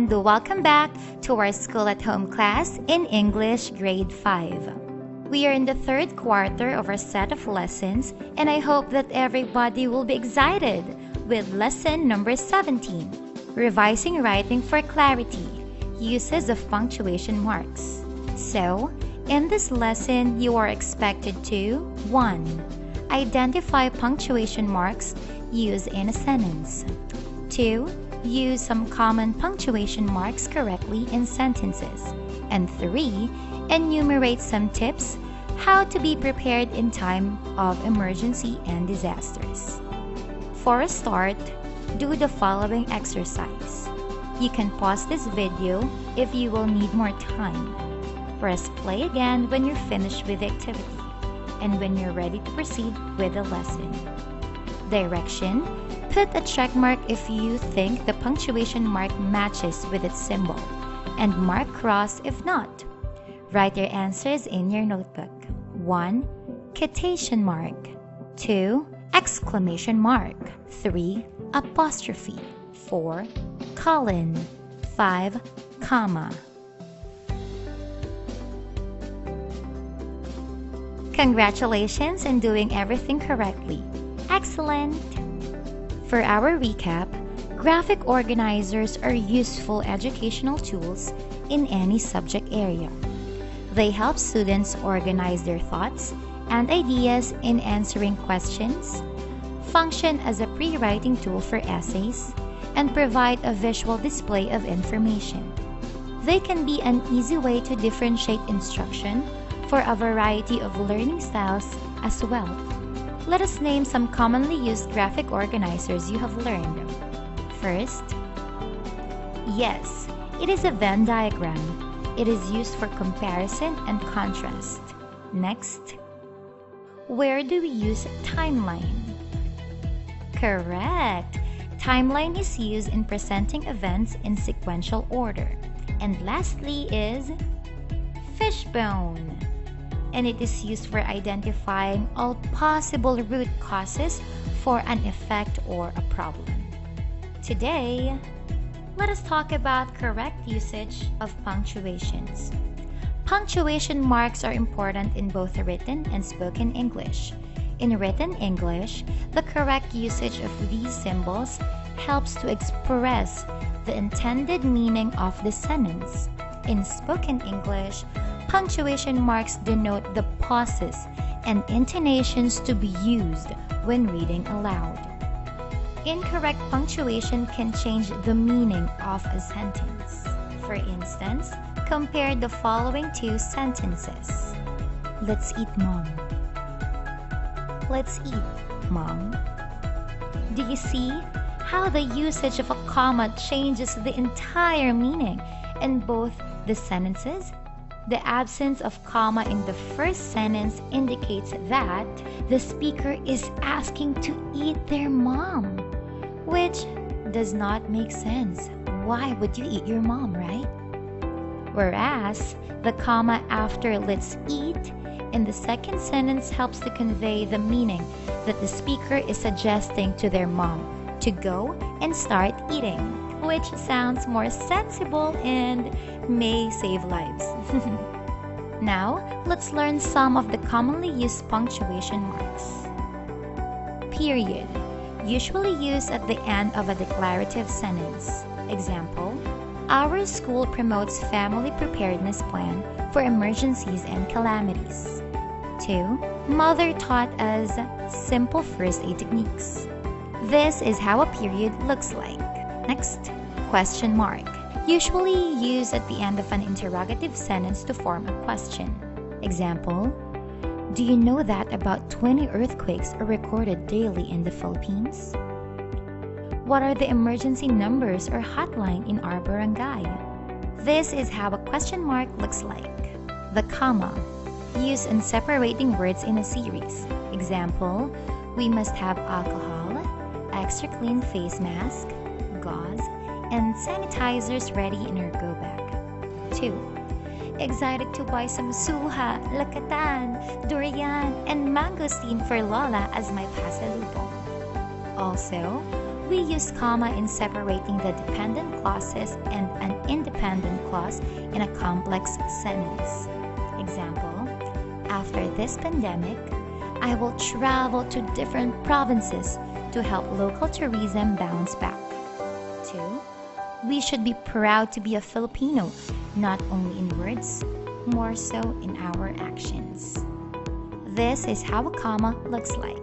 and welcome back to our School at Home class in English Grade 5. We are in the third quarter of our set of lessons, and I hope that everybody will be excited with lesson number 17, Revising Writing for Clarity, Uses of Punctuation Marks. So, in this lesson, you are expected to 1. Identify punctuation marks used in a sentence. 2. Use some common punctuation marks correctly in sentences. And 3. Enumerate some tips how to be prepared in time of emergency and disasters. For a start, do the following exercise. You can pause this video if you will need more time. Press play again when you're finished with the activity and when you're ready to proceed with the lesson. Direction: put a check mark if you think the punctuation mark matches with its symbol, and mark cross if not. Write your answers in your notebook. 1. Quotation mark. 2. Exclamation mark. 3. Apostrophe. 4. Colon. 5. Comma. Congratulations on doing everything correctly. Excellent! For our recap, graphic organizers are useful educational tools in any subject area. They help students organize their thoughts and ideas in answering questions, function as a pre-writing tool for essays, and provide a visual display of information. They can be an easy way to differentiate instruction for a variety of learning styles as well. Let us name some commonly used graphic organizers you have learned. First, yes, it is a Venn diagram. It is used for comparison and contrast. Next, where do we use timeline? Correct! Timeline is used in presenting events in sequential order. And lastly is fishbone, and it is used for identifying all possible root causes for an effect or a problem. Today, let us talk about correct usage of punctuations. Punctuation marks are important in both written and spoken English. In written English, the correct usage of these symbols helps to express the intended meaning of the sentence. In spoken English, punctuation marks denote the pauses and intonations to be used when reading aloud. Incorrect punctuation can change the meaning of a sentence. For instance, compare the following two sentences. Let's eat, Mom. Let's eat, Mom. Do you see how the usage of a comma changes the entire meaning in both the sentences? The absence of comma in the first sentence indicates that the speaker is asking to eat their mom, which does not make sense. Why would you eat your mom, right? Whereas the comma after let's eat in the second sentence helps to convey the meaning that the speaker is suggesting to their mom to go and start eating, which sounds more sensible and may save lives. Now, let's learn some of the commonly used punctuation marks. Period. Usually used at the end of a declarative sentence. Example, our school promotes family preparedness plan for emergencies and calamities. 2. Mother taught us simple first aid techniques. This is how a period looks like. Next, question mark. Usually used at the end of an interrogative sentence to form a question. Example, do you know that about 20 earthquakes are recorded daily in the Philippines? What are the emergency numbers or hotline in our barangay? This is how a question mark looks like. The comma, used in separating words in a series. Example, we must have alcohol, extra clean face mask, gauze, and sanitizers ready in our go bag. 2. Excited to buy some suha, lakatan, durian, and mangosteen for Lola as my pasalubong. Also, We use comma in separating the dependent clauses and an independent clause in a complex sentence. Example, after this pandemic, I will travel to different provinces to help local tourism bounce back. 2. We should be proud to be a Filipino, not only in words, more so in our actions. This is how a comma looks like.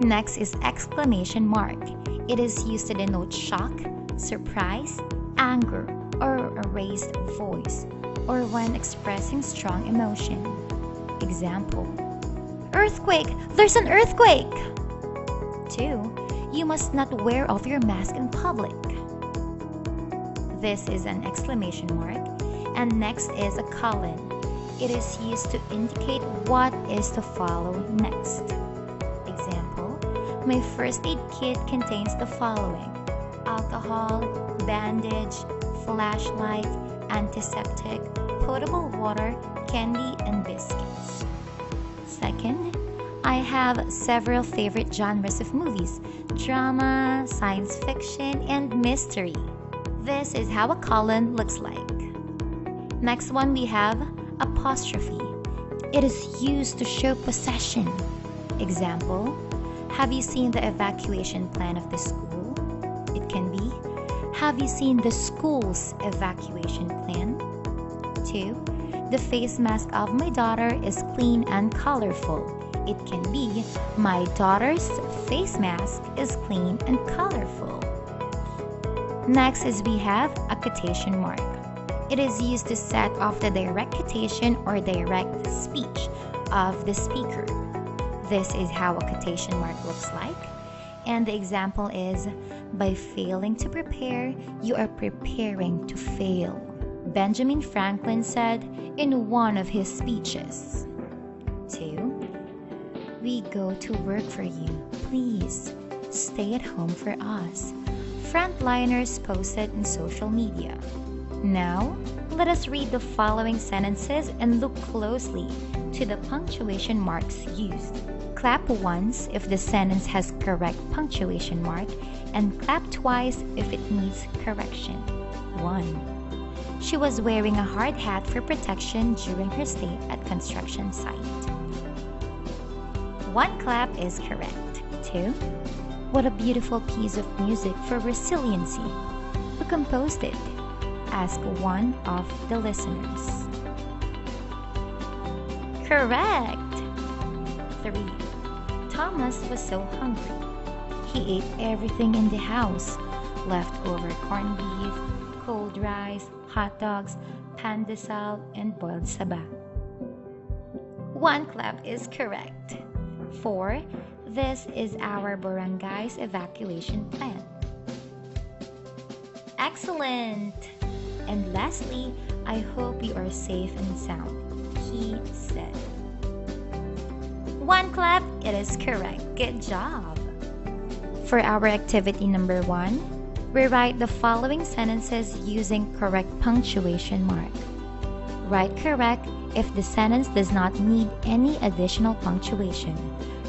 Next is exclamation mark. It is used to denote shock, surprise, anger, or a raised voice, or when expressing strong emotion. Example, earthquake! There's an earthquake! 2. You must not wear off your mask in public. This is an exclamation mark. And next is a colon. It is used to indicate what is to follow next. Example, my first aid kit contains the following: alcohol, bandage, flashlight, antiseptic, potable water, candy, and biscuits. Second, I have several favorite genres of movies: drama, science fiction, and mystery. This is how a colon looks like. Next one, we have apostrophe. It is used to show possession. Example, have you seen the evacuation plan of the school? It can be, have you seen the school's evacuation plan? 2. The face mask of my daughter is clean and colorful. It can be, my daughter's face mask is clean and colorful. Next is we have a quotation mark. It is used to set off the direct quotation or direct speech of the speaker. This is how a quotation mark looks like. And the example is, by failing to prepare, you are preparing to fail. Benjamin Franklin said in one of his speeches. 2. We go to work for you. Please stay at home for us. Frontliners posted in social media. Now, let us read the following sentences and look closely to the punctuation marks used. Clap once if the sentence has correct punctuation mark, and clap twice if it needs correction. 1. She was wearing a hard hat for protection during her stay at construction site. 1 clap is correct. 2. What a beautiful piece of music for resiliency. Who composed it? Ask one of the listeners. Correct! 3. Thomas was so hungry. He ate everything in the house. Leftover corned beef, cold rice, hot dogs, pandesal, and boiled saba. 1 clap is correct. 4. This is our barangay's evacuation plan. Excellent! And lastly, I hope you are safe and sound, he said. 1 clap, it is correct. Good job! For our activity number 1, we write the following sentences using correct punctuation mark. Write correct if the sentence does not need any additional punctuation.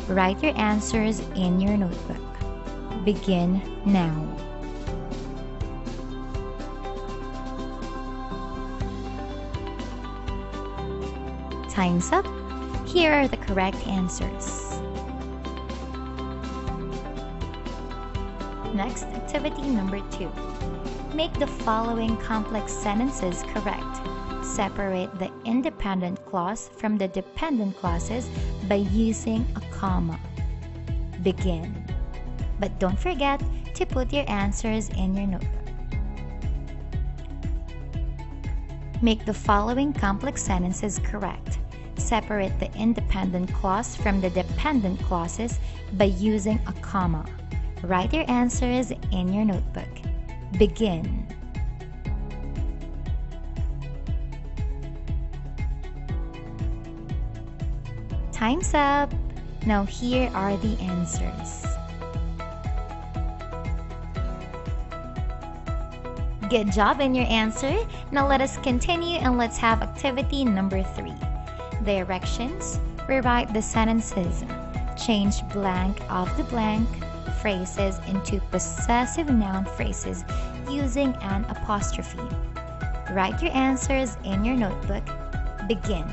Write your answers in your notebook. Begin now. Time's up. Here are the correct answers. Next, activity number 2. Make the following complex sentences correct. Separate the independent clause from the dependent clauses by using a comma. Begin. But don't forget to put your answers in your notebook. Make the following complex sentences correct. Separate the independent clause from the dependent clauses by using a comma. Write your answers in your notebook. Begin. Time's up! Now here are the answers. Good job in your answer. Now let us continue and let's have activity number 3. Directions. Rewrite the sentences. Change blank of the blank phrases into possessive noun phrases using an apostrophe. Write your answers in your notebook. Begin.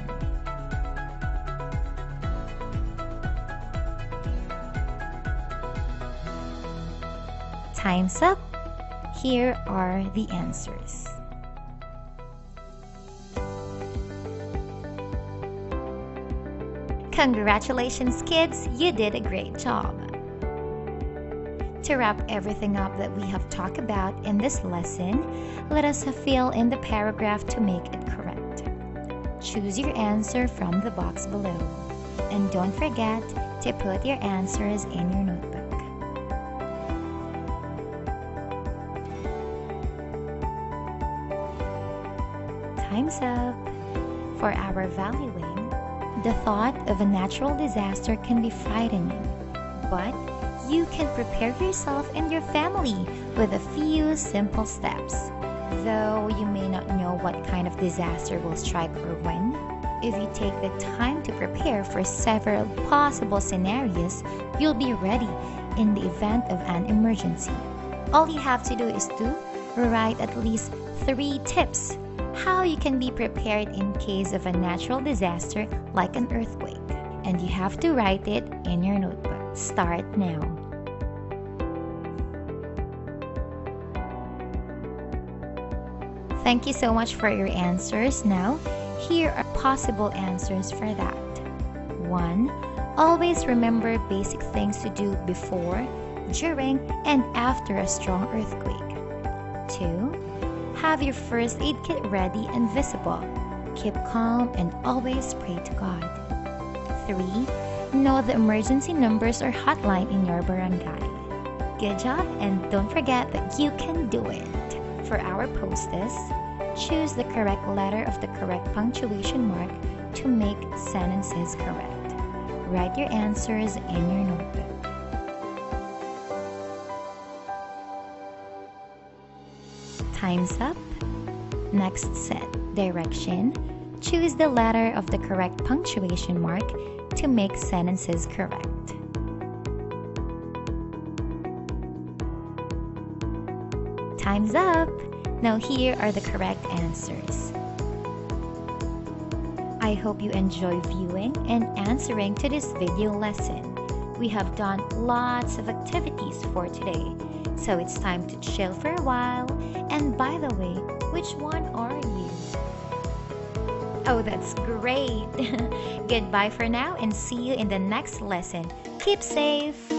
Time's up. Here are the answers. Congratulations, kids! You did a great job. To wrap everything up that we have talked about in this lesson, let us fill in the paragraph to make it correct. Choose your answer from the box below. And don't forget to put your answers in your notebook. Time's up. For our valuing, the thought of a natural disaster can be frightening, but you can prepare yourself and your family with a few simple steps. Though you may not know what kind of disaster will strike or when, if you take the time to prepare for several possible scenarios, you'll be ready in the event of an emergency. All you have to do is to write at least 3 tips how you can be prepared in case of a natural disaster like an earthquake. And you have to write it in your notebook. Start now. Thank you so much for your answers. Now, here are possible answers for that. 1. Always remember basic things to do before, during, and after a strong earthquake. 2. Have your first aid kit ready and visible. Keep calm and always pray to God. 3. Know the emergency numbers or hotline in your barangay. Good job, and don't forget that you can do it. For our posters, choose the correct letter of the correct punctuation mark to make sentences correct. Write your answers in your notebook. Time's up. Next set, direction. Choose the letter of the correct punctuation mark to make sentences correct. Time's up. Now here are the correct answers. I hope you enjoy viewing and answering to this video lesson. We have done lots of activities for today, so it's time to chill for a while. And by the way, which one are you? Oh, that's great! Goodbye for now and see you in the next lesson. Keep safe!